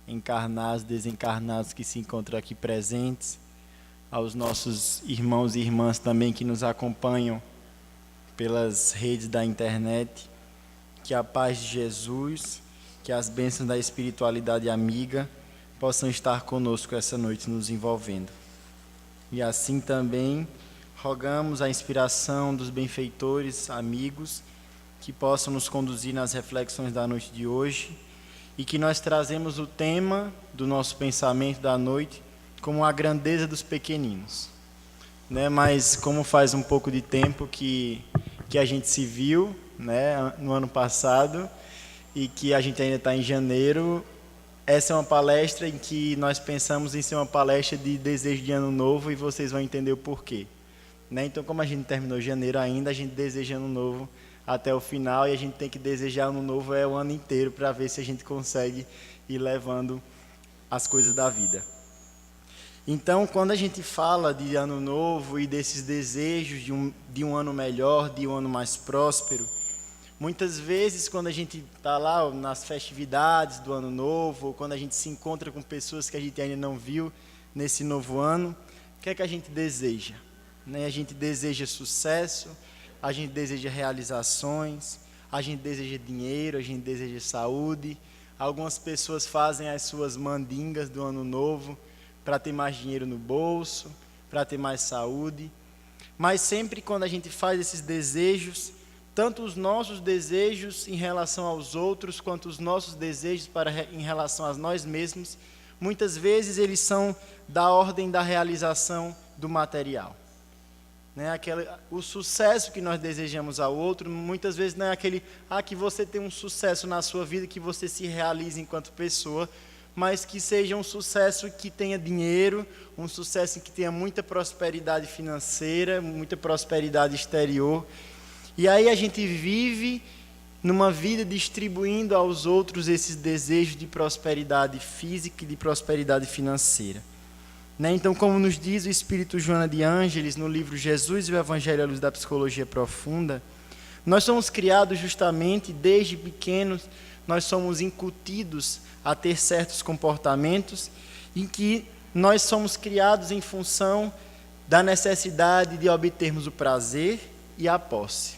encarnados, desencarnados que se encontram aqui presentes, aos nossos irmãos e irmãs também que nos acompanham pelas redes da internet, que a paz de Jesus, que as bênçãos da espiritualidade amiga possam estar conosco essa noite, nos envolvendo. E assim também rogamos a inspiração dos benfeitores, amigos, que possam nos conduzir nas reflexões da noite de hoje e que nós trazemos o tema do nosso pensamento da noite como a grandeza dos pequeninos, né? Mas como faz um pouco de tempo que a gente se viu, né, no ano passado, e que a gente ainda está em janeiro, essa é uma palestra em que nós pensamos em ser uma palestra de desejo de ano novo, e vocês vão entender o porquê, né? Então, como a gente terminou janeiro ainda, a gente deseja ano novo até o final, e a gente tem que desejar ano novo o ano inteiro para ver se a gente consegue ir levando as coisas da vida. Então, quando a gente fala de ano novo e desses desejos de um ano melhor, de um ano mais próspero, muitas vezes quando a gente está lá nas festividades do ano novo, ou quando a gente se encontra com pessoas que a gente ainda não viu nesse novo ano, o que é que a gente deseja? Né? A gente deseja sucesso, a gente deseja realizações, a gente deseja dinheiro, a gente deseja saúde. Algumas pessoas fazem as suas mandingas do ano novo para ter mais dinheiro no bolso, para ter mais saúde. Mas sempre quando a gente faz esses desejos, tanto os nossos desejos em relação aos outros, quanto os nossos desejos em relação a nós mesmos, muitas vezes eles são da ordem da realização do material. Né? O sucesso que nós desejamos ao outro, muitas vezes não é aquele, que você tem um sucesso na sua vida, que você se realize enquanto pessoa, mas que seja um sucesso que tenha dinheiro, um sucesso que tenha muita prosperidade financeira, muita prosperidade exterior. E aí a gente vive numa vida distribuindo aos outros esses desejos de prosperidade física e de prosperidade financeira. Né? Então, como nos diz o Espírito Joana de Ângeles, no livro Jesus e o Evangelho à Luz da Psicologia Profunda, nós somos criados justamente desde pequenos, nós somos incutidos a ter certos comportamentos em que nós somos criados em função da necessidade de obtermos o prazer e a posse.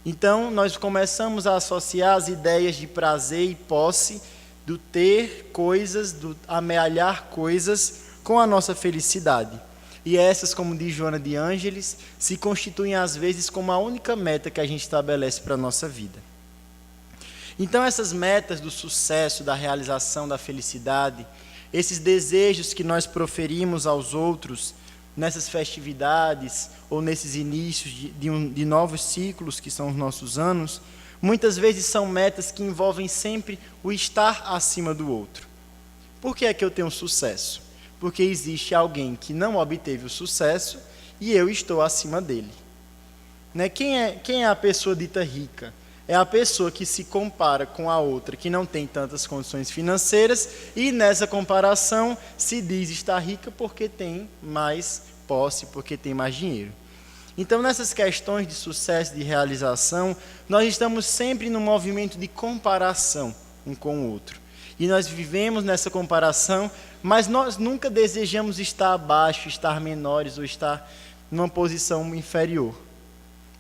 Então, nós começamos a associar as ideias de prazer e posse, do ter coisas, do amealhar coisas, com a nossa felicidade. E essas, como diz Joana de Ângeles, se constituem às vezes como a única meta que a gente estabelece para a nossa vida. Então essas metas do sucesso, da realização, da felicidade, esses desejos que nós proferimos aos outros nessas festividades ou nesses inícios de novos ciclos que são os nossos anos, muitas vezes são metas que envolvem sempre o estar acima do outro. Por que é que eu tenho sucesso? Porque existe alguém que não obteve o sucesso e eu estou acima dele. Né? Quem é a pessoa dita rica? É a pessoa que se compara com a outra que não tem tantas condições financeiras e nessa comparação se diz estar rica porque tem mais posse, porque tem mais dinheiro. Então, nessas questões de sucesso e de realização, nós estamos sempre no movimento de comparação um com o outro. E nós vivemos nessa comparação, mas nós nunca desejamos estar abaixo, estar menores ou estar numa posição inferior.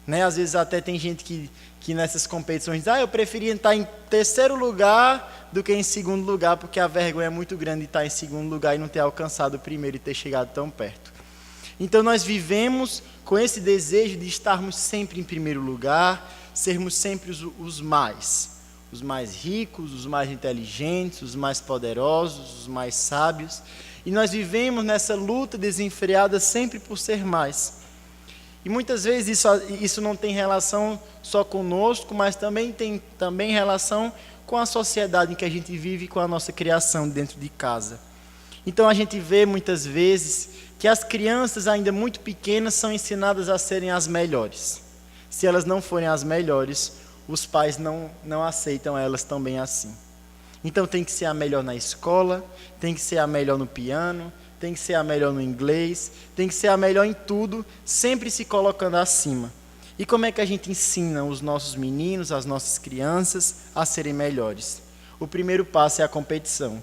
Né? Às vezes até tem gente que nessas competições diz, eu preferia estar em terceiro lugar do que em segundo lugar, porque a vergonha é muito grande de estar em segundo lugar e não ter alcançado o primeiro e ter chegado tão perto. Então nós vivemos com esse desejo de estarmos sempre em primeiro lugar, sermos sempre os mais ricos, os mais inteligentes, os mais poderosos, os mais sábios. E nós vivemos nessa luta desenfreada sempre por ser mais. E muitas vezes isso não tem relação só conosco, mas também tem relação com a sociedade em que a gente vive, com a nossa criação dentro de casa. Então a gente vê muitas vezes que as crianças ainda muito pequenas são ensinadas a serem as melhores. Se elas não forem as melhores, os pais não aceitam elas também assim. Então tem que ser a melhor na escola, tem que ser a melhor no piano, tem que ser a melhor no inglês, tem que ser a melhor em tudo, sempre se colocando acima. E como é que a gente ensina os nossos meninos, as nossas crianças a serem melhores? O primeiro passo é a competição.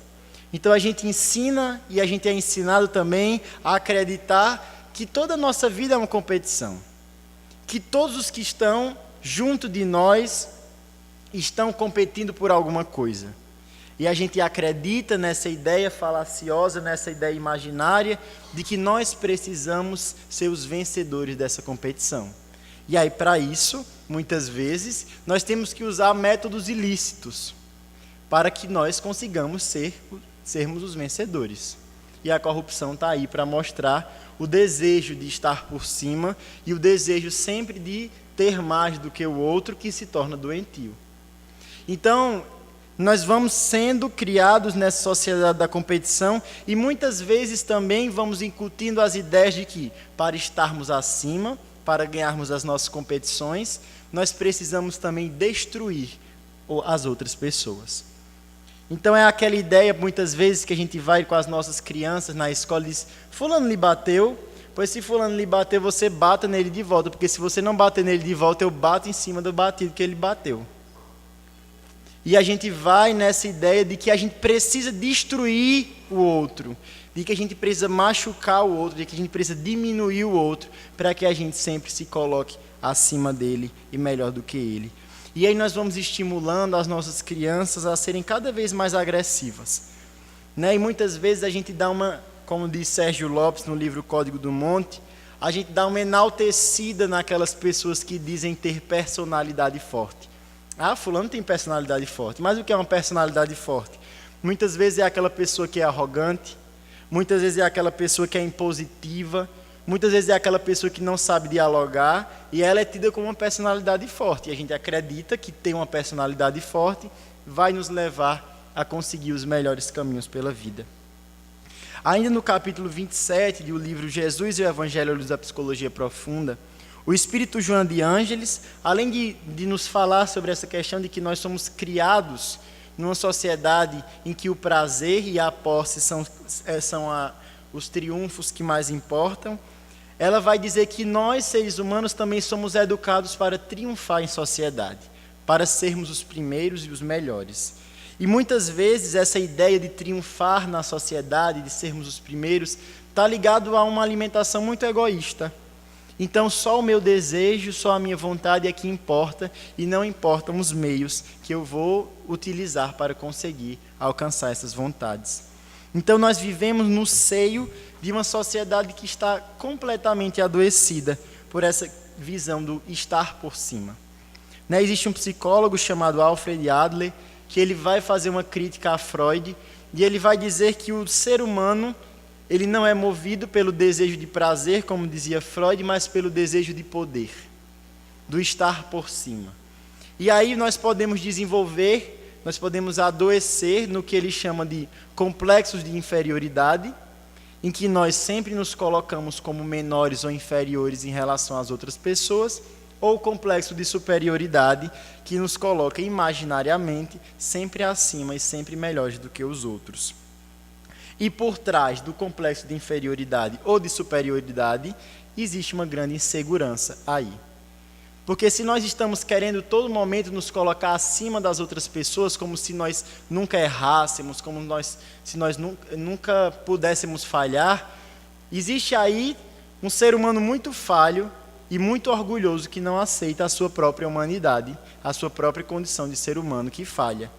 Então a gente ensina e a gente é ensinado também a acreditar que toda a nossa vida é uma competição. Que todos os que estão junto de nós estão competindo por alguma coisa. E a gente acredita nessa ideia falaciosa, nessa ideia imaginária, de que nós precisamos ser os vencedores dessa competição. E aí, para isso, muitas vezes, nós temos que usar métodos ilícitos para que nós consigamos sermos os vencedores. E a corrupção está aí para mostrar o desejo de estar por cima e o desejo sempre de ter mais do que o outro, que se torna doentio. Então, nós vamos sendo criados nessa sociedade da competição e muitas vezes também vamos incutindo as ideias de que, para estarmos acima, para ganharmos as nossas competições, nós precisamos também destruir as outras pessoas. Então é aquela ideia, muitas vezes, que a gente vai com as nossas crianças na escola e diz: fulano lhe bateu, pois se fulano lhe bateu, você bata nele de volta, porque se você não bater nele de volta, eu bato em cima do batido que ele bateu. E a gente vai nessa ideia de que a gente precisa destruir o outro, de que a gente precisa machucar o outro, de que a gente precisa diminuir o outro, para que a gente sempre se coloque acima dele e melhor do que ele. E aí nós vamos estimulando as nossas crianças a serem cada vez mais agressivas. E muitas vezes a gente dá como diz Sérgio Lopes no livro Código do Monte, a gente dá uma enaltecida naquelas pessoas que dizem ter personalidade forte. Ah, fulano tem personalidade forte. Mas o que é uma personalidade forte? Muitas vezes é aquela pessoa que é arrogante, muitas vezes é aquela pessoa que é impositiva, muitas vezes é aquela pessoa que não sabe dialogar, e ela é tida como uma personalidade forte. E a gente acredita que ter uma personalidade forte vai nos levar a conseguir os melhores caminhos pela vida. Ainda no capítulo 27 do livro Jesus e o Evangelho à Luz da Psicologia Profunda, o Espírito João de Ângeles, além de nos falar sobre essa questão de que nós somos criados numa sociedade em que o prazer e a posse são os triunfos que mais importam, ela vai dizer que nós, seres humanos, também somos educados para triunfar em sociedade, para sermos os primeiros e os melhores. E muitas vezes essa ideia de triunfar na sociedade, de sermos os primeiros, está ligado a uma alimentação muito egoísta. Então só o meu desejo, só a minha vontade é que importa, e não importam os meios que eu vou utilizar para conseguir alcançar essas vontades. Então nós vivemos no seio de uma sociedade que está completamente adoecida por essa visão do estar por cima. Existe um psicólogo chamado Alfred Adler, que ele vai fazer uma crítica a Freud, e ele vai dizer que o ser humano, ele não é movido pelo desejo de prazer, como dizia Freud, mas pelo desejo de poder, do estar por cima. E aí nós podemos desenvolver, nós podemos adoecer no que ele chama de complexos de inferioridade, em que nós sempre nos colocamos como menores ou inferiores em relação às outras pessoas, ou complexo de superioridade, que nos coloca imaginariamente sempre acima e sempre melhores do que os outros. E por trás do complexo de inferioridade ou de superioridade, existe uma grande insegurança aí. Porque se nós estamos querendo todo momento nos colocar acima das outras pessoas, como se nós nunca errássemos, se nós nunca pudéssemos falhar, existe aí um ser humano muito falho e muito orgulhoso que não aceita a sua própria humanidade, a sua própria condição de ser humano que falha.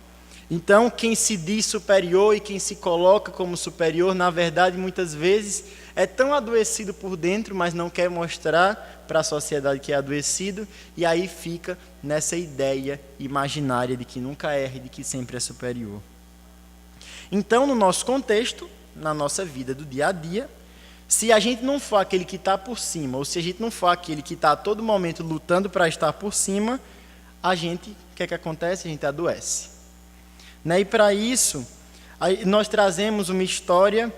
Então, quem se diz superior e quem se coloca como superior, na verdade, muitas vezes, é tão adoecido por dentro, mas não quer mostrar para a sociedade que é adoecido, e aí fica nessa ideia imaginária de que nunca erra e de que sempre é superior. Então, no nosso contexto, na nossa vida do dia a dia, se a gente não for aquele que está por cima, ou se a gente não for aquele que está a todo momento lutando para estar por cima, o que é que acontece? A gente adoece. E para isso, nós trazemos uma história,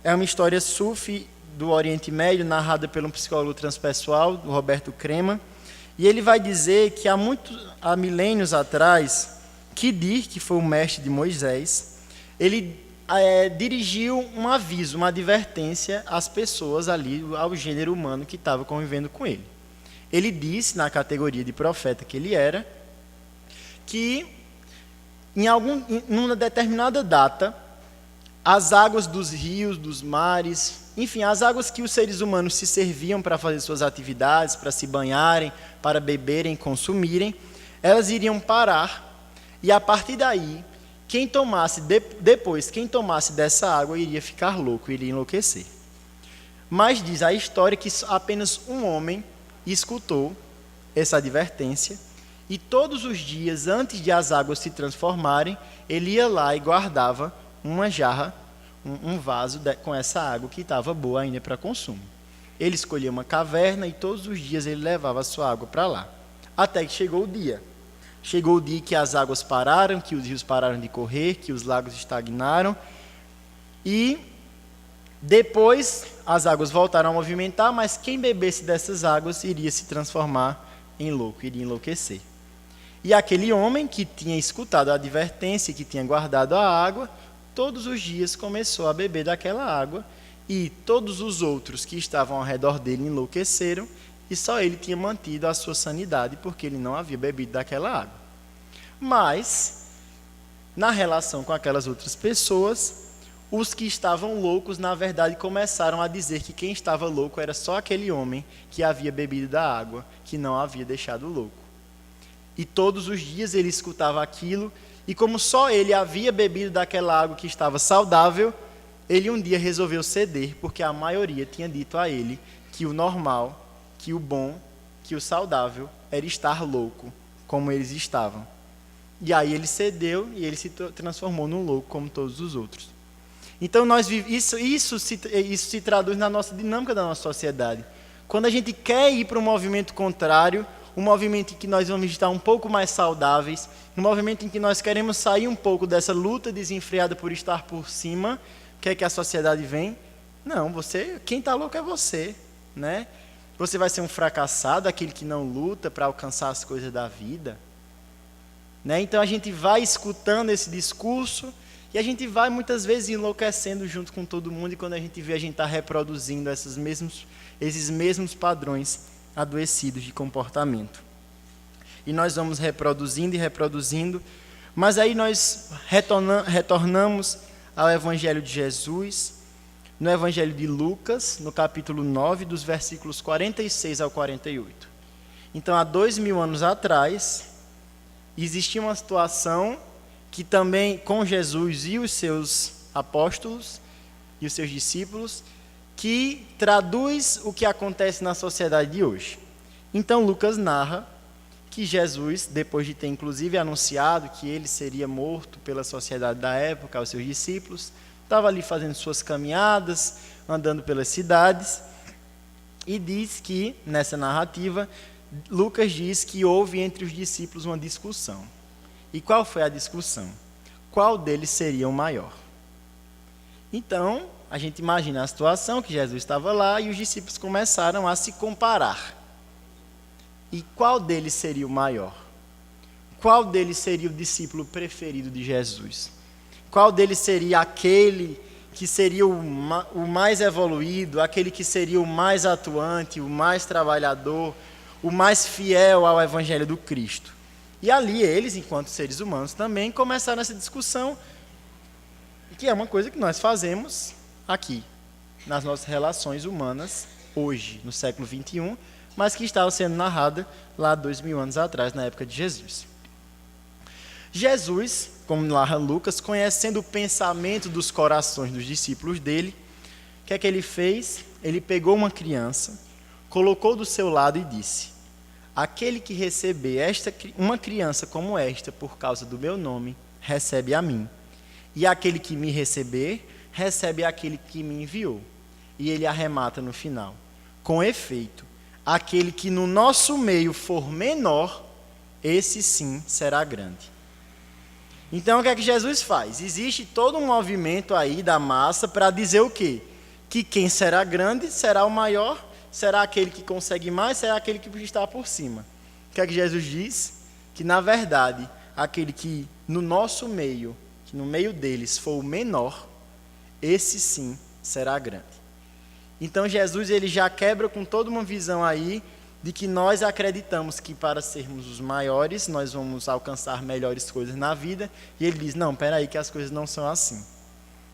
é uma história sufi do Oriente Médio, narrada pelo psicólogo transpessoal, do Roberto Crema, e ele vai dizer que há milênios atrás, Khidir, que foi o mestre de Moisés, ele dirigiu um aviso, uma advertência às pessoas ali, ao gênero humano que estava convivendo com ele. Ele disse, na categoria de profeta que ele era, que numa determinada data, as águas dos rios, dos mares, enfim, as águas que os seres humanos se serviam para fazer suas atividades, para se banharem, para beberem, consumirem, elas iriam parar, e a partir daí, quem tomasse dessa água iria ficar louco, iria enlouquecer. Mas diz a história que apenas um homem escutou essa advertência, e todos os dias, antes de as águas se transformarem, ele ia lá e guardava uma jarra, um vaso com essa água que estava boa ainda para consumo. Ele escolhia uma caverna e todos os dias ele levava a sua água para lá. Até que chegou o dia. Chegou o dia que as águas pararam, que os rios pararam de correr, que os lagos estagnaram. E depois as águas voltaram a movimentar, mas quem bebesse dessas águas iria se transformar em louco, iria enlouquecer. E aquele homem que tinha escutado a advertência, que tinha guardado a água, todos os dias começou a beber daquela água, e todos os outros que estavam ao redor dele enlouqueceram, e só ele tinha mantido a sua sanidade, porque ele não havia bebido daquela água. Mas, na relação com aquelas outras pessoas, os que estavam loucos, na verdade, começaram a dizer que quem estava louco era só aquele homem que havia bebido da água, que não havia deixado louco. E todos os dias ele escutava aquilo, e como só ele havia bebido daquela água que estava saudável, ele um dia resolveu ceder, porque a maioria tinha dito a ele que o normal, que o bom, que o saudável era estar louco, como eles estavam. E aí ele cedeu e ele se transformou num louco como todos os outros. Então isso se traduz na nossa dinâmica da nossa sociedade. Quando a gente quer ir para um movimento contrário, um movimento em que nós vamos estar um pouco mais saudáveis, um movimento em que nós queremos sair um pouco dessa luta desenfreada por estar por cima, que é que a sociedade vem? Não, quem está louco é você, né? Você vai ser um fracassado, aquele que não luta para alcançar as coisas da vida, né? Então a gente vai escutando esse discurso e a gente vai muitas vezes enlouquecendo junto com todo mundo, e quando a gente vê, a gente está reproduzindo esses mesmos padrões adoecidos de comportamento. E nós vamos reproduzindo e reproduzindo, mas aí nós retornamos ao Evangelho de Jesus, no Evangelho de Lucas, no capítulo 9, dos versículos 46 ao 48. Então, há 2000 anos atrás, existia uma situação que também, com Jesus e os seus apóstolos e os seus discípulos, que traduz o que acontece na sociedade de hoje. Então, Lucas narra que Jesus, depois de ter inclusive anunciado que ele seria morto pela sociedade da época, aos seus discípulos, estava ali fazendo suas caminhadas, andando pelas cidades, e diz que, nessa narrativa, Lucas diz que houve entre os discípulos uma discussão. E qual foi a discussão? Qual deles seria o maior? Então, a gente imagina a situação que Jesus estava lá e os discípulos começaram a se comparar. E qual deles seria o maior? Qual deles seria o discípulo preferido de Jesus? Qual deles seria aquele que seria o mais evoluído, aquele que seria o mais atuante, o mais trabalhador, o mais fiel ao Evangelho do Cristo? E ali eles, enquanto seres humanos, também começaram essa discussão, que é uma coisa que nós fazemos aqui, nas nossas relações humanas, hoje, no século XXI, mas que estava sendo narrada lá 2000 anos atrás, na época de Jesus. Jesus, como narra Lucas, conhecendo o pensamento dos corações dos discípulos dele, o que é que ele fez? Ele pegou uma criança, colocou do seu lado e disse: aquele que receber uma criança como esta por causa do meu nome, recebe a mim. E aquele que me receber, recebe aquele que me enviou. E ele arremata no final: com efeito, aquele que no nosso meio for menor, esse sim será grande. Então, o que é que Jesus faz? Existe todo um movimento aí da massa para dizer o quê? Que quem será grande será o maior, será aquele que consegue mais, será aquele que está por cima. O que é que Jesus diz? Que, na verdade, aquele que no nosso meio, que no meio deles for o menor, esse sim será grande. Então, Jesus ele já quebra com toda uma visão aí de que nós acreditamos que para sermos os maiores, nós vamos alcançar melhores coisas na vida, e ele diz: não, espera aí que as coisas não são assim.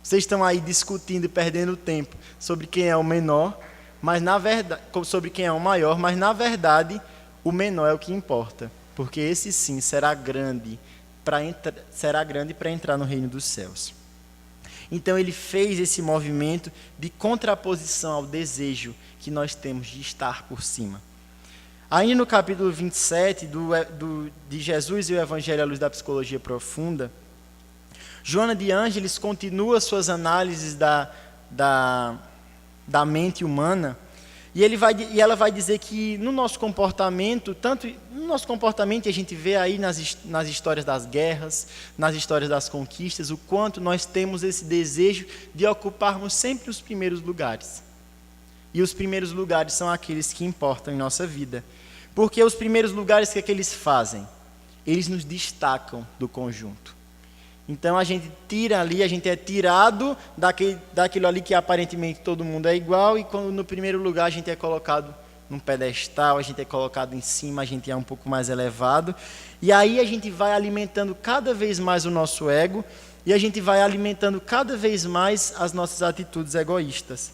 Vocês estão aí discutindo e perdendo tempo sobre quem é o menor, mas na verdade, sobre quem é o maior, mas na verdade o menor é o que importa, porque esse sim será grande para entrar no reino dos céus. Então ele fez esse movimento de contraposição ao desejo que nós temos de estar por cima. Aí no capítulo 27 de Jesus e o Evangelho à Luz da Psicologia Profunda, Joana de Ângeles continua suas análises da mente humana, e ela vai dizer que no nosso comportamento, a gente vê aí nas histórias das guerras, nas histórias das conquistas, o quanto nós temos esse desejo de ocuparmos sempre os primeiros lugares. E os primeiros lugares são aqueles que importam em nossa vida. Porque os primeiros lugares, o que é que eles fazem? Eles nos destacam do conjunto. Então a gente tira ali, a gente é tirado daquilo ali que aparentemente todo mundo é igual, e quando no primeiro lugar a gente é colocado num pedestal, a gente é colocado em cima, a gente é um pouco mais elevado, e aí a gente vai alimentando cada vez mais o nosso ego, e a gente vai alimentando cada vez mais as nossas atitudes egoístas.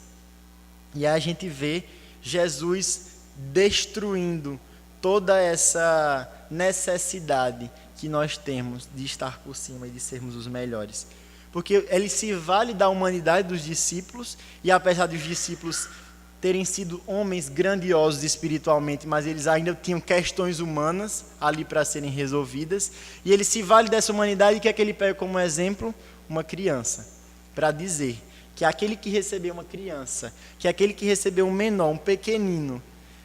E aí a gente vê Jesus destruindo toda essa necessidade que nós temos de estar por cima e de sermos os melhores. Porque ele se vale da humanidade dos discípulos, e apesar dos discípulos terem sido homens grandiosos espiritualmente, mas eles ainda tinham questões humanas ali para serem resolvidas, e ele se vale dessa humanidade, que é que ele pega como exemplo uma criança, para dizer que aquele que recebeu uma criança, que aquele que recebeu um menor, um pequenino,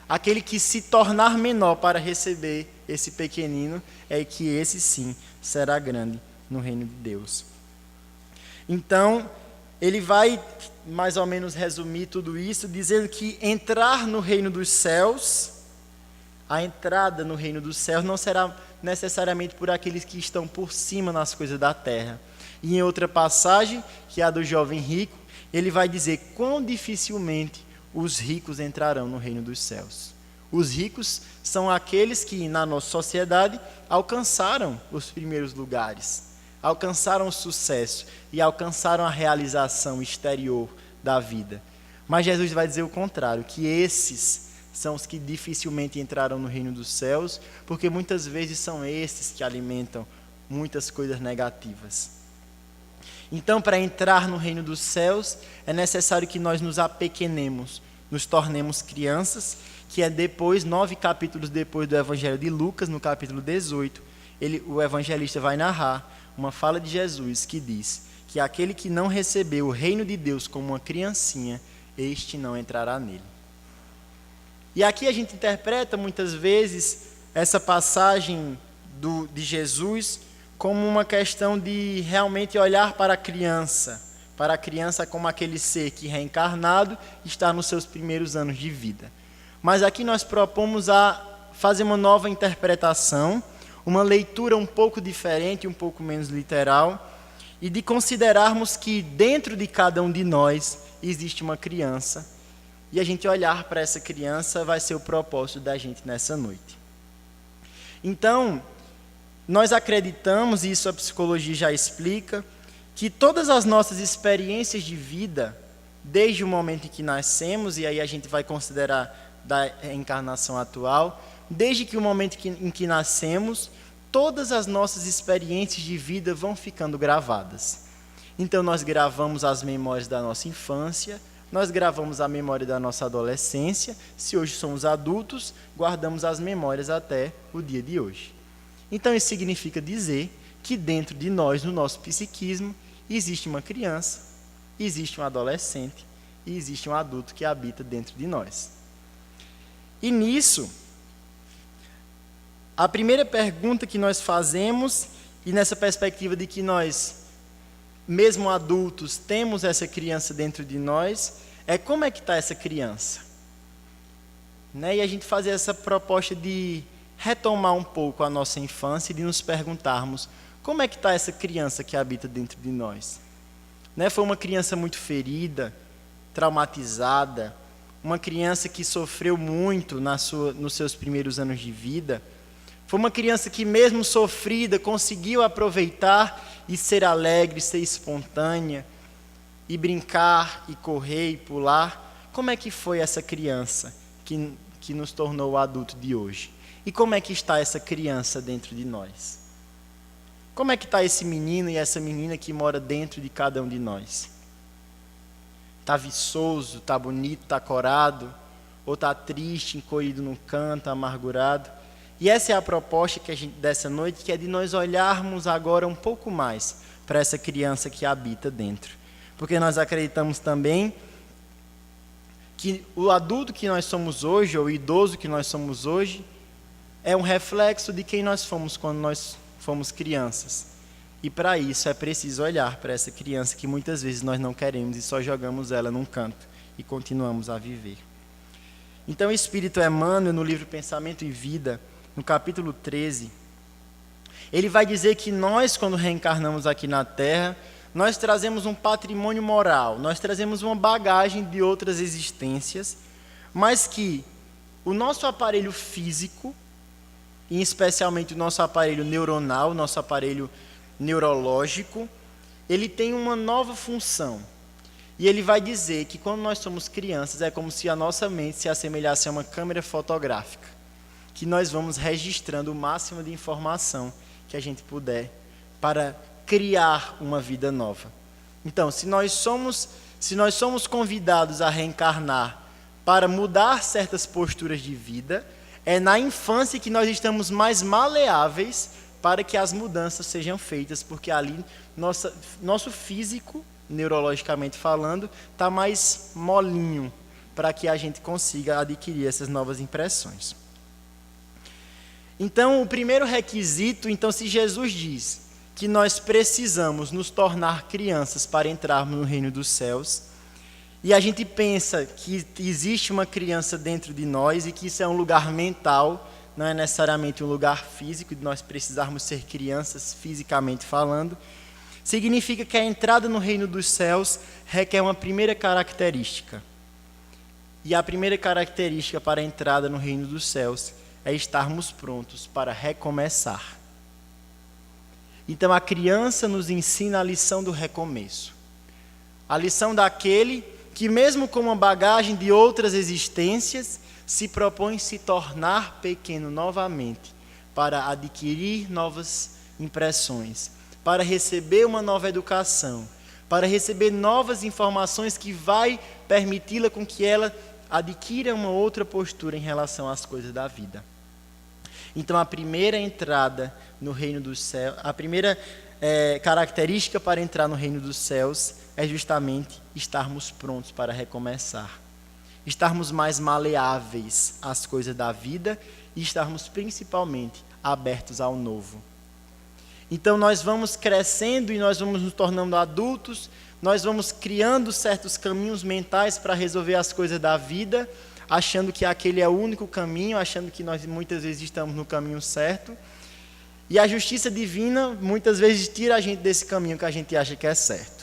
aquele que se tornar menor para receber esse pequenino, é que esse sim será grande no reino de Deus. Então, ele vai mais ou menos resumir tudo isso, dizendo que entrar no reino dos céus, a entrada no reino dos céus não será necessariamente por aqueles que estão por cima nas coisas da terra. E em outra passagem, que é a do jovem rico, ele vai dizer quão dificilmente os ricos entrarão no reino dos céus. Os ricos são aqueles que, na nossa sociedade, alcançaram os primeiros lugares, alcançaram o sucesso e alcançaram a realização exterior da vida. Mas Jesus vai dizer o contrário, que esses são os que dificilmente entrarão no reino dos céus, porque muitas vezes são esses que alimentam muitas coisas negativas. Então, para entrar no reino dos céus, é necessário que nós nos apequenemos, nos tornemos crianças, que é depois, 9 capítulos depois do Evangelho de Lucas, no capítulo 18, o evangelista vai narrar uma fala de Jesus que diz que aquele que não recebeu o reino de Deus como uma criancinha, este não entrará nele. E aqui a gente interpreta muitas vezes essa passagem de Jesus como uma questão de realmente olhar para a criança como aquele ser que reencarnado está nos seus primeiros anos de vida. Mas aqui nós propomos a fazer uma nova interpretação, uma leitura um pouco diferente, um pouco menos literal, e de considerarmos que dentro de cada um de nós existe uma criança, e a gente olhar para essa criança vai ser o propósito da gente nessa noite. Então, nós acreditamos, e isso a psicologia já explica, que todas as nossas experiências de vida, desde o momento em que nascemos, e aí a gente vai considerar da reencarnação atual, desde que o momento em que nascemos, todas as nossas experiências de vida vão ficando gravadas. Então nós gravamos as memórias da nossa infância, nós gravamos a memória da nossa adolescência, se hoje somos adultos, guardamos as memórias até o dia de hoje. Então isso significa dizer que dentro de nós, no nosso psiquismo, existe uma criança, existe um adolescente e existe um adulto que habita dentro de nós. E nisso, a primeira pergunta que nós fazemos, e nessa perspectiva de que nós, mesmo adultos, temos essa criança dentro de nós, é como é que está essa criança? E a gente fazer essa proposta de retomar um pouco a nossa infância e de nos perguntarmos como é que está essa criança que habita dentro de nós. Foi uma criança muito ferida, traumatizada, uma criança que sofreu muito nos seus primeiros anos de vida. Foi uma criança que, mesmo sofrida, conseguiu aproveitar e ser alegre, ser espontânea. e brincar, e correr, e pular. Como é que foi essa criança que nos tornou o adulto de hoje? E como é que está essa criança dentro de nós? Como é que está esse menino e essa menina que mora dentro de cada um de nós? Está viçoso, está bonito, está corado? Ou está triste, encolhido num canto, amargurado? E essa é a proposta dessa noite, que é de nós olharmos agora um pouco mais para essa criança que habita dentro. Porque nós acreditamos também que o adulto que nós somos hoje, ou o idoso que nós somos hoje, é um reflexo de quem nós fomos quando nós fomos crianças. E para isso é preciso olhar para essa criança que muitas vezes nós não queremos e só jogamos ela num canto e continuamos a viver. Então o Espírito Emmanuel, no livro Pensamento e Vida, no capítulo 13, ele vai dizer que nós, quando reencarnamos aqui na Terra, nós trazemos um patrimônio moral, nós trazemos uma bagagem de outras existências, mas que o nosso aparelho físico, e especialmente o nosso aparelho neuronal, o nosso aparelho neurológico, ele tem uma nova função. E ele vai dizer que quando nós somos crianças, é como se a nossa mente se assemelhasse a uma câmera fotográfica, que nós vamos registrando o máximo de informação que a gente puder para criar uma vida nova. Então, se nós somos convidados a reencarnar para mudar certas posturas de vida, é na infância que nós estamos mais maleáveis para que as mudanças sejam feitas, porque ali nosso físico, neurologicamente falando, está mais molinho para que a gente consiga adquirir essas novas impressões. Então, o primeiro requisito, se Jesus diz que nós precisamos nos tornar crianças para entrarmos no reino dos céus, e a gente pensa que existe uma criança dentro de nós e que isso é um lugar mental, não é necessariamente um lugar físico, de nós precisarmos ser crianças fisicamente falando, significa que a entrada no reino dos céus requer uma primeira característica. E a primeira característica para a entrada no reino dos céus é estarmos prontos para recomeçar. Então a criança nos ensina a lição do recomeço. A lição daquele que, mesmo com uma bagagem de outras existências, se propõe se tornar pequeno novamente, para adquirir novas impressões, para receber uma nova educação, para receber novas informações que vai permiti-la com que ela adquira uma outra postura em relação às coisas da vida. Então a primeira entrada no reino dos céus, a primeira característica para entrar no reino dos céus é justamente estarmos prontos para recomeçar. Estarmos mais maleáveis às coisas da vida e estarmos principalmente abertos ao novo. Então nós vamos crescendo e nós vamos nos tornando adultos, nós vamos criando certos caminhos mentais para resolver as coisas da vida, achando que aquele é o único caminho, achando que nós muitas vezes estamos no caminho certo. E a justiça divina muitas vezes tira a gente desse caminho que a gente acha que é certo.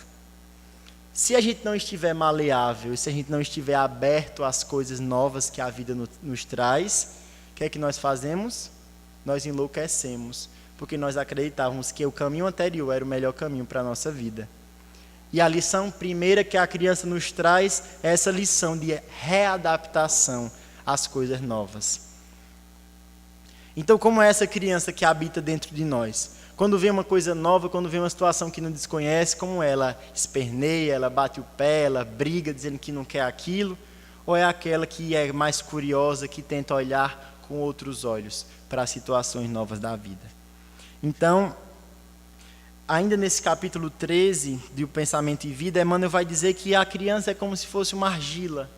Se a gente não estiver maleável, se a gente não estiver aberto às coisas novas que a vida nos traz, o que é que nós fazemos? Nós enlouquecemos, porque nós acreditávamos que o caminho anterior era o melhor caminho para a nossa vida. E a lição primeira que a criança nos traz é essa lição de readaptação às coisas novas. Então, como é essa criança que habita dentro de nós? Quando vê uma coisa nova, quando vê uma situação que não desconhece, como ela esperneia, ela bate o pé, ela briga dizendo que não quer aquilo? Ou é aquela que é mais curiosa, que tenta olhar com outros olhos para as situações novas da vida? Então, ainda nesse capítulo 13 do Pensamento e Vida, Emmanuel vai dizer que a criança é como se fosse uma argila,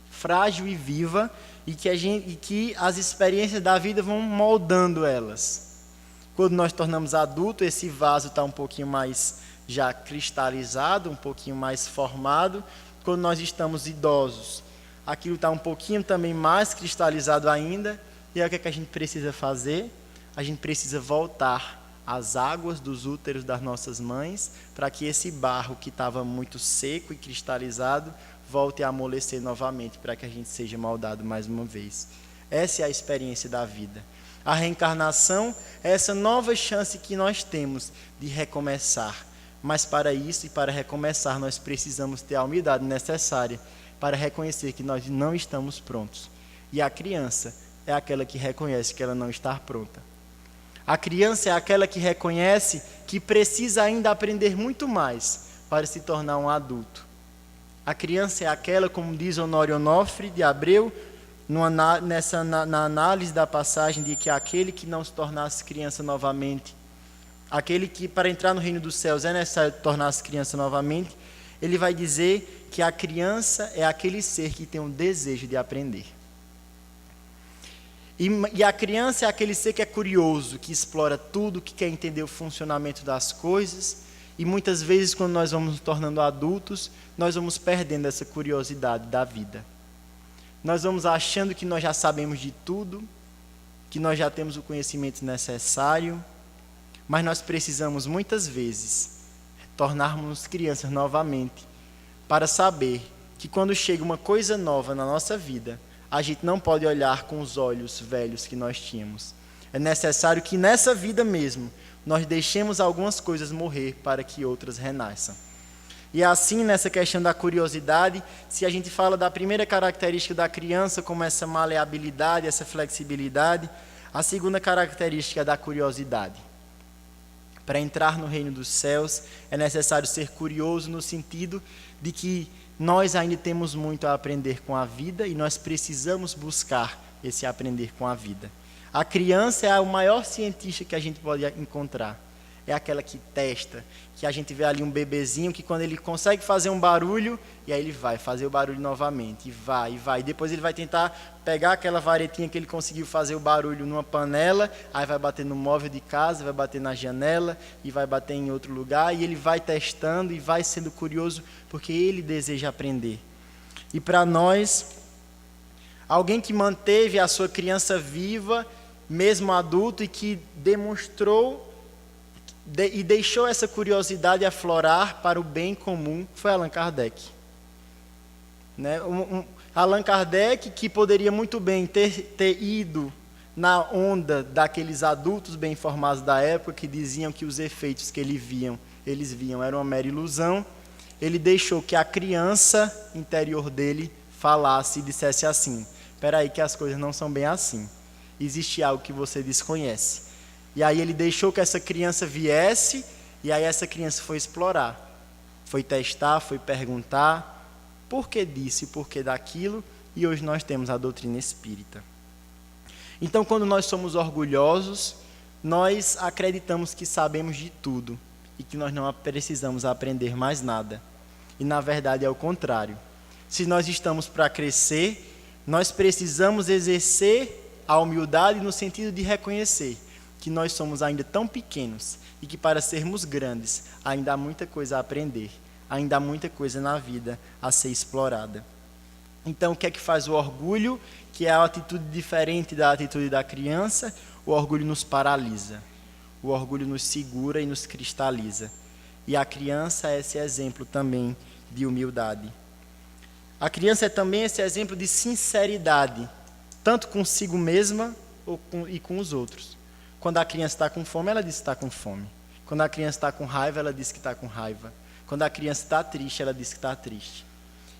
frágil e viva, e que as experiências da vida vão moldando elas. Quando nós tornamos adultos, esse vaso está um pouquinho mais já cristalizado, um pouquinho mais formado. Quando nós estamos idosos, aquilo está um pouquinho também mais cristalizado ainda. E aí o que é que a gente precisa fazer? A gente precisa voltar às águas dos úteros das nossas mães, para que esse barro que estava muito seco e cristalizado volte a amolecer novamente, para que a gente seja moldado mais uma vez. Essa é a experiência da vida. A reencarnação é essa nova chance que nós temos de recomeçar, Mas para isso e para recomeçar, nós precisamos ter a humildade necessária para reconhecer que nós não estamos prontos. E a criança é aquela que reconhece que ela não está pronta. A criança é aquela que reconhece que precisa ainda aprender muito mais para se tornar um adulto. A criança é aquela, como diz Honório Onofre de Abreu, na análise da passagem, de que aquele que não se tornasse criança novamente, aquele que para entrar no reino dos céus é necessário tornar-se criança novamente, ele vai dizer que a criança é aquele ser que tem um desejo de aprender. E a criança é aquele ser que é curioso, que explora tudo, que quer entender o funcionamento das coisas. E muitas vezes, quando nós vamos nos tornando adultos, nós vamos perdendo essa curiosidade da vida. Nós vamos achando que nós já sabemos de tudo, que nós já temos o conhecimento necessário, mas nós precisamos muitas vezes tornarmos crianças novamente, para saber que quando chega uma coisa nova na nossa vida, a gente não pode olhar com os olhos velhos que nós tínhamos. É necessário que nessa vida mesmo, nós deixemos algumas coisas morrer para que outras renasçam. E assim, nessa questão da curiosidade, se a gente fala da primeira característica da criança, como essa maleabilidade, essa flexibilidade, a segunda característica é da curiosidade. Para entrar no reino dos céus, é necessário ser curioso no sentido de que nós ainda temos muito a aprender com a vida e nós precisamos buscar esse aprender com a vida. A criança é o maior cientista que a gente pode encontrar. É aquela que testa, que a gente vê ali um bebezinho que quando ele consegue fazer um barulho, e aí ele vai fazer o barulho novamente, e vai. Depois ele vai tentar pegar aquela varetinha que ele conseguiu fazer o barulho numa panela, aí vai bater no móvel de casa, vai bater na janela, e vai bater em outro lugar, e ele vai testando e vai sendo curioso, porque ele deseja aprender. E para nós, alguém que manteve a sua criança viva, mesmo adulto, e que demonstrou e deixou essa curiosidade aflorar para o bem comum, foi Allan Kardec. Allan Kardec, que poderia muito bem ter ido na onda daqueles adultos bem informados da época, que diziam que os efeitos que eles viam eram uma mera ilusão, ele deixou que a criança interior dele falasse e dissesse assim: espera aí que as coisas não são bem assim, existe algo que você desconhece. E aí ele deixou que essa criança viesse, e aí essa criança foi explorar, foi testar, foi perguntar por que disso e por que daquilo, e hoje nós temos a doutrina espírita. Então, quando nós somos orgulhosos, nós acreditamos que sabemos de tudo e que nós não precisamos aprender mais nada. E na verdade é o contrário. Se nós estamos para crescer, nós precisamos exercer a humildade no sentido de reconhecer que nós somos ainda tão pequenos e que para sermos grandes ainda há muita coisa a aprender, ainda há muita coisa na vida a ser explorada. Então, o que é que faz o orgulho, que é a atitude diferente da atitude da criança? O orgulho nos paralisa, o orgulho nos segura e nos cristaliza. E a criança é esse exemplo também de humildade. A criança é também esse exemplo de sinceridade, tanto consigo mesma e com os outros. Quando a criança está com fome, ela diz que está com fome. Quando a criança está com raiva, ela diz que está com raiva. Quando a criança está triste, ela diz que está triste.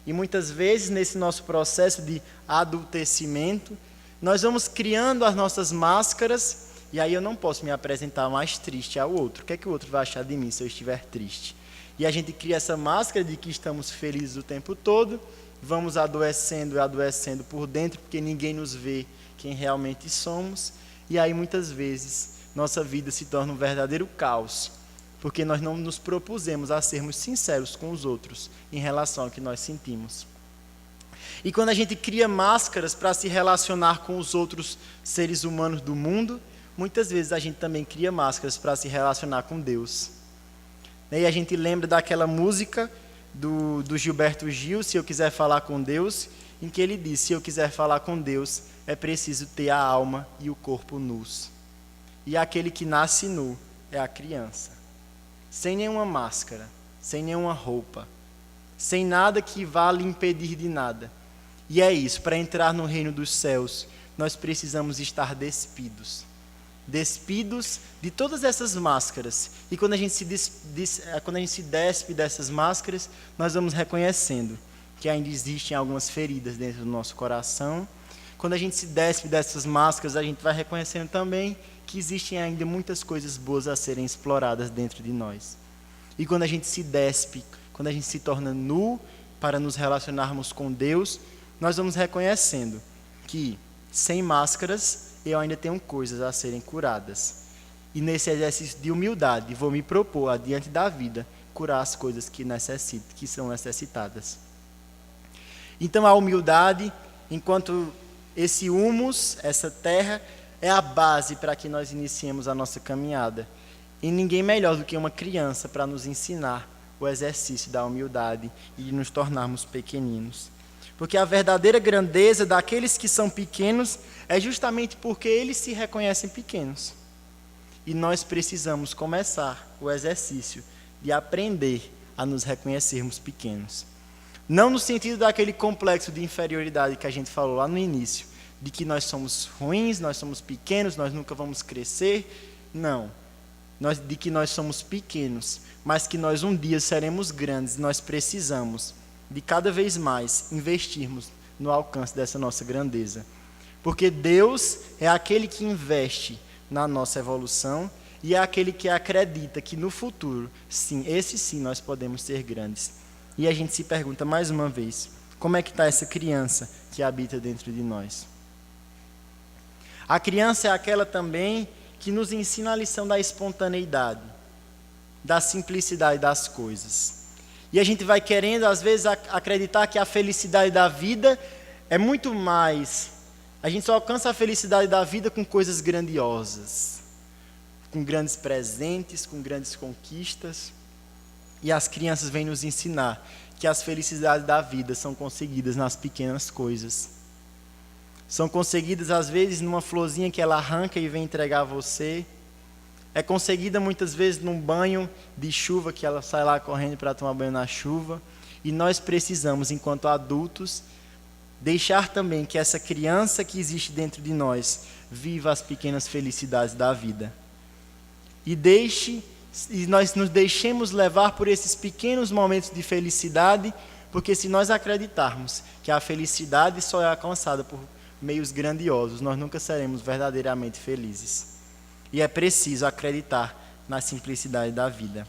E muitas vezes, nesse nosso processo de adultecimento, nós vamos criando as nossas máscaras, e aí eu não posso me apresentar mais triste ao outro. O que é que o outro vai achar de mim se eu estiver triste? E a gente cria essa máscara de que estamos felizes o tempo todo, vamos adoecendo e adoecendo por dentro, porque ninguém nos vê quem realmente somos. E aí, muitas vezes, nossa vida se torna um verdadeiro caos, porque nós não nos propusemos a sermos sinceros com os outros em relação ao que nós sentimos. E quando a gente cria máscaras para se relacionar com os outros seres humanos do mundo, muitas vezes a gente também cria máscaras para se relacionar com Deus. E a gente lembra daquela música do Gilberto Gil, Se Eu Quiser Falar com Deus, em que ele diz: se eu quiser falar com Deus, é preciso ter a alma e o corpo nus. E aquele que nasce nu é a criança, sem nenhuma máscara, sem nenhuma roupa, sem nada que vá lhe impedir de nada. E é isso, para entrar no reino dos céus, nós precisamos estar despidos. despidos de todas essas máscaras. E quando a gente se despe dessas máscaras, nós vamos reconhecendo que ainda existem algumas feridas dentro do nosso coração. Quando a gente se despe dessas máscaras, a gente vai reconhecendo também que existem ainda muitas coisas boas a serem exploradas dentro de nós. E quando a gente se despe, quando a gente se torna nu para nos relacionarmos com Deus, nós vamos reconhecendo que, sem máscaras, eu ainda tenho coisas a serem curadas. E nesse exercício de humildade, vou me propor, adiante da vida, curar as coisas que são necessitadas. Então, a humildade, enquanto esse humus, essa terra, é a base para que nós iniciemos a nossa caminhada. E ninguém melhor do que uma criança para nos ensinar o exercício da humildade e de nos tornarmos pequeninos. Porque a verdadeira grandeza daqueles que são pequenos é justamente porque eles se reconhecem pequenos. E nós precisamos começar o exercício de aprender a nos reconhecermos pequenos. Não no sentido daquele complexo de inferioridade que a gente falou lá no início, de que nós somos ruins, nós somos pequenos, nós nunca vamos crescer. Não. De que nós somos pequenos, mas que nós um dia seremos grandes. Nós precisamos de cada vez mais investirmos no alcance dessa nossa grandeza. Porque Deus é aquele que investe na nossa evolução e é aquele que acredita que no futuro, sim, nós podemos ser grandes. E a gente se pergunta mais uma vez, como é que está essa criança que habita dentro de nós? A criança é aquela também que nos ensina a lição da espontaneidade, da simplicidade das coisas. E a gente vai querendo, às vezes, acreditar que a felicidade da vida é muito mais. A gente só alcança a felicidade da vida com coisas grandiosas, com grandes presentes, com grandes conquistas. E as crianças vêm nos ensinar que as felicidades da vida são conseguidas nas pequenas coisas. São conseguidas, às vezes, numa florzinha que ela arranca e vem entregar a você. É conseguida, muitas vezes, num banho de chuva, que ela sai lá correndo para tomar banho na chuva. E nós precisamos, enquanto adultos, deixar também que essa criança que existe dentro de nós viva as pequenas felicidades da vida. E nós nos deixemos levar por esses pequenos momentos de felicidade, porque se nós acreditarmos que a felicidade só é alcançada por meios grandiosos, nós nunca seremos verdadeiramente felizes. E é preciso acreditar na simplicidade da vida.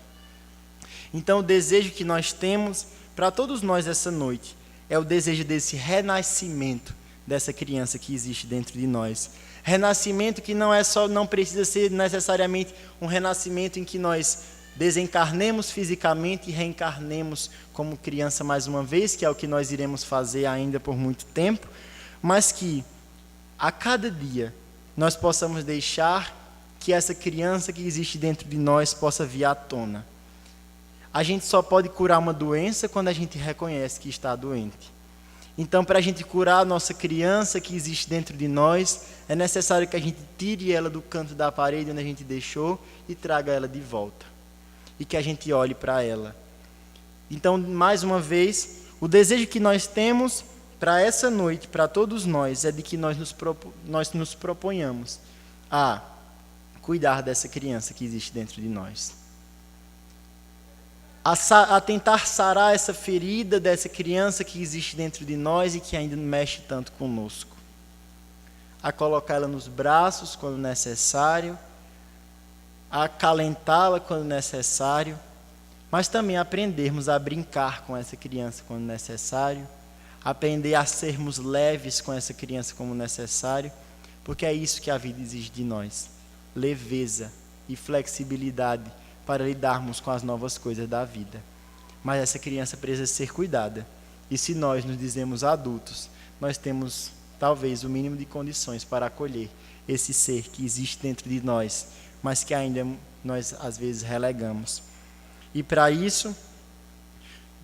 Então, o desejo que nós temos para todos nós essa noite é o desejo desse renascimento dessa criança que existe dentro de nós. Renascimento que não precisa ser necessariamente um renascimento em que nós desencarnemos fisicamente e reencarnemos como criança mais uma vez, que é o que nós iremos fazer ainda por muito tempo, mas que a cada dia nós possamos deixar que essa criança que existe dentro de nós possa vir à tona. A gente só pode curar uma doença quando a gente reconhece que está doente. Então, para a gente curar a nossa criança que existe dentro de nós, é necessário que a gente tire ela do canto da parede onde a gente deixou e traga ela de volta. E que a gente olhe para ela. Então, mais uma vez, o desejo que nós temos para essa noite, para todos nós, é de que nós nos proponhamos a cuidar dessa criança que existe dentro de nós. A tentar sarar essa ferida dessa criança que existe dentro de nós e que ainda mexe tanto conosco. A colocá-la nos braços quando necessário, a acalentá-la quando necessário, mas também aprendermos a brincar com essa criança quando necessário, aprender a sermos leves com essa criança como necessário, porque é isso que a vida exige de nós, leveza e flexibilidade para lidarmos com as novas coisas da vida. Mas essa criança precisa ser cuidada. E se nós nos dizemos adultos, nós temos talvez o mínimo de condições para acolher esse ser que existe dentro de nós, mas que ainda nós às vezes relegamos. E para isso,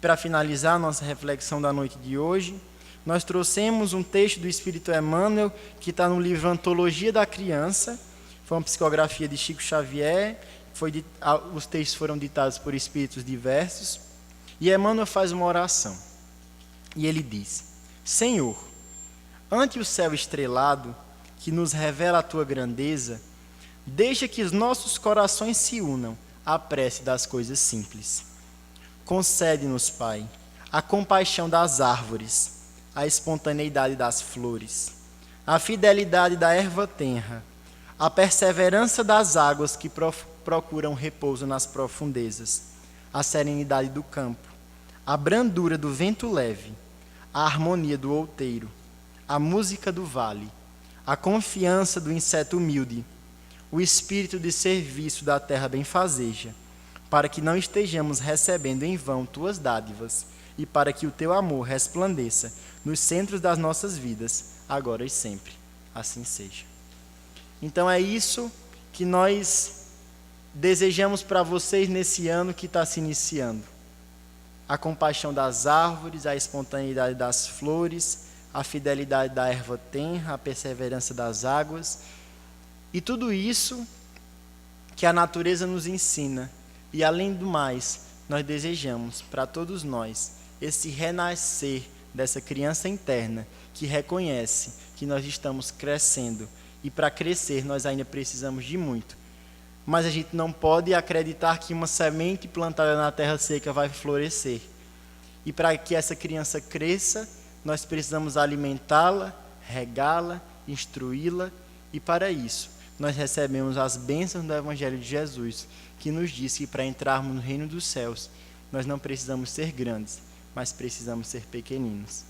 para finalizar a nossa reflexão da noite de hoje, nós trouxemos um texto do Espírito Emmanuel, que está no livro Antologia da Criança. Foi uma psicografia de Chico Xavier. Os textos foram ditados por espíritos diversos. E Emmanuel faz uma oração. E ele diz: Senhor, ante o céu estrelado, que nos revela a tua grandeza, Deixa que os nossos corações se unam à prece das coisas simples. Concede-nos, Pai, a compaixão das árvores, a espontaneidade das flores, a fidelidade da erva tenra, a perseverança das águas que procuram repouso nas profundezas, a serenidade do campo, a brandura do vento leve, a harmonia do outeiro, a música do vale, a confiança do inseto humilde, o espírito de serviço da terra benfazeja, para que não estejamos recebendo em vão tuas dádivas e para que o teu amor resplandeça nos centros das nossas vidas, agora e sempre. Assim seja. Então é isso que nós desejamos para vocês nesse ano que está se iniciando. A compaixão das árvores, a espontaneidade das flores, a fidelidade da erva tenra, a perseverança das águas, e tudo isso que a natureza nos ensina. E além do mais, nós desejamos para todos nós esse renascer dessa criança interna que reconhece que nós estamos crescendo, e para crescer nós ainda precisamos de muito. Mas a gente não pode acreditar que uma semente plantada na terra seca vai florescer. E para que essa criança cresça, nós precisamos alimentá-la, regá-la, instruí-la, e para isso nós recebemos as bênçãos do Evangelho de Jesus, que nos diz que para entrarmos no reino dos céus, nós não precisamos ser grandes, mas precisamos ser pequeninos.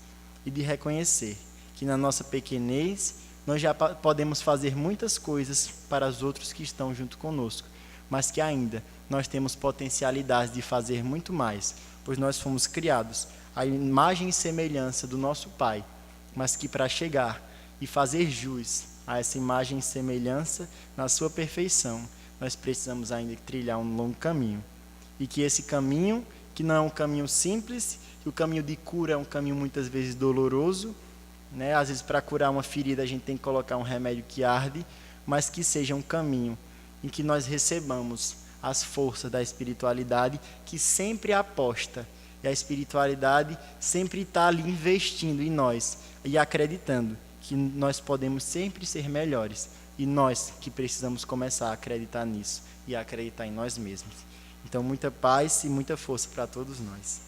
E de reconhecer que na nossa pequenez, nós já podemos fazer muitas coisas para os outros que estão junto conosco, mas que ainda nós temos potencialidade de fazer muito mais, pois nós fomos criados à imagem e semelhança do nosso Pai, mas que para chegar e fazer jus a essa imagem e semelhança na sua perfeição, nós precisamos ainda trilhar um longo caminho. E que esse caminho, que não é um caminho simples, que o caminho de cura é um caminho muitas vezes doloroso, né? Às vezes para curar uma ferida a gente tem que colocar um remédio que arde, mas que seja um caminho em que nós recebamos as forças da espiritualidade que sempre aposta, e a espiritualidade sempre está ali investindo em nós e acreditando que nós podemos sempre ser melhores, e nós que precisamos começar a acreditar nisso e a acreditar em nós mesmos. Então, muita paz e muita força para todos nós.